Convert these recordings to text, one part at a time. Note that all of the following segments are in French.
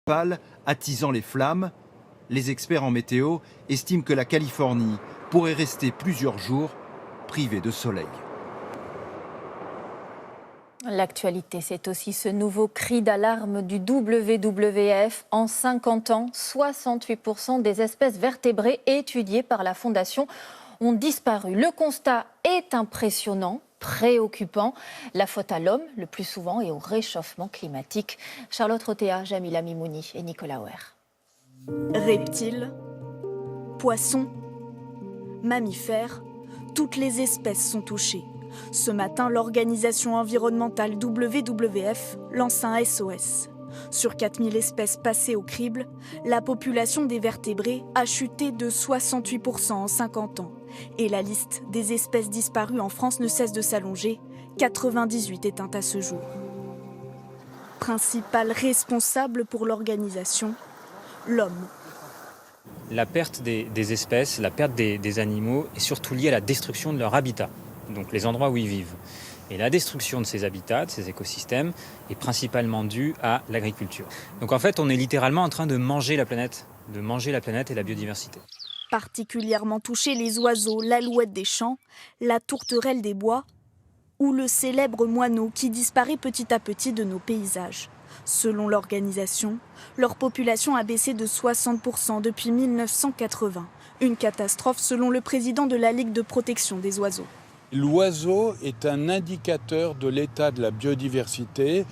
Pâle, attisant les flammes, les experts en météo estiment que la Californie pourrait rester plusieurs jours privée de soleil. L'actualité, c'est aussi ce nouveau cri d'alarme du WWF. En 50 ans, 68% des espèces vertébrées étudiées par la Fondation ont disparu. Le constat est impressionnant, préoccupant. La faute à l'homme, le plus souvent, et au réchauffement climatique. Charlotte Rotea, Jamila Mimouni et Nicolas Oher. Reptiles, poissons, mammifères, toutes les espèces sont touchées. Ce matin, l'organisation environnementale WWF lance un SOS. Sur 4000 espèces passées au crible, la population des vertébrés a chuté de 68% en 50 ans. Et la liste des espèces disparues en France ne cesse de s'allonger, 98 éteintes à ce jour. Principal responsable pour l'organisation, l'homme. La perte des espèces, la perte des animaux est surtout liée à la destruction de leur habitat, donc les endroits où ils vivent. Et la destruction de ces habitats, de ces écosystèmes, est principalement due à l'agriculture. Donc en fait, on est littéralement en train de manger la planète et la biodiversité. Particulièrement touchés les oiseaux, l'alouette des champs, la tourterelle des bois ou le célèbre moineau qui disparaît petit à petit de nos paysages. Selon l'organisation, leur population a baissé de 60% depuis 1980. Une catastrophe selon le président de la Ligue de protection des oiseaux. L'oiseau est un indicateur de l'état de la biodiversité.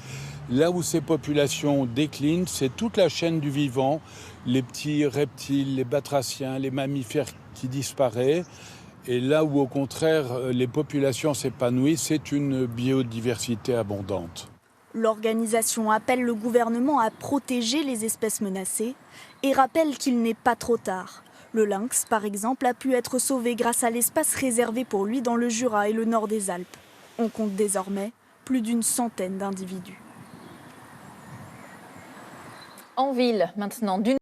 Là où ces populations déclinent, c'est toute la chaîne du vivant, les petits reptiles, les batraciens, les mammifères qui disparaissent. Et là où au contraire les populations s'épanouissent, c'est une biodiversité abondante. L'organisation appelle le gouvernement à protéger les espèces menacées et rappelle qu'il n'est pas trop tard. Le lynx, par exemple, a pu être sauvé grâce à l'espace réservé pour lui dans le Jura et le nord des Alpes. On compte désormais plus d'une centaine d'individus. En ville, maintenant,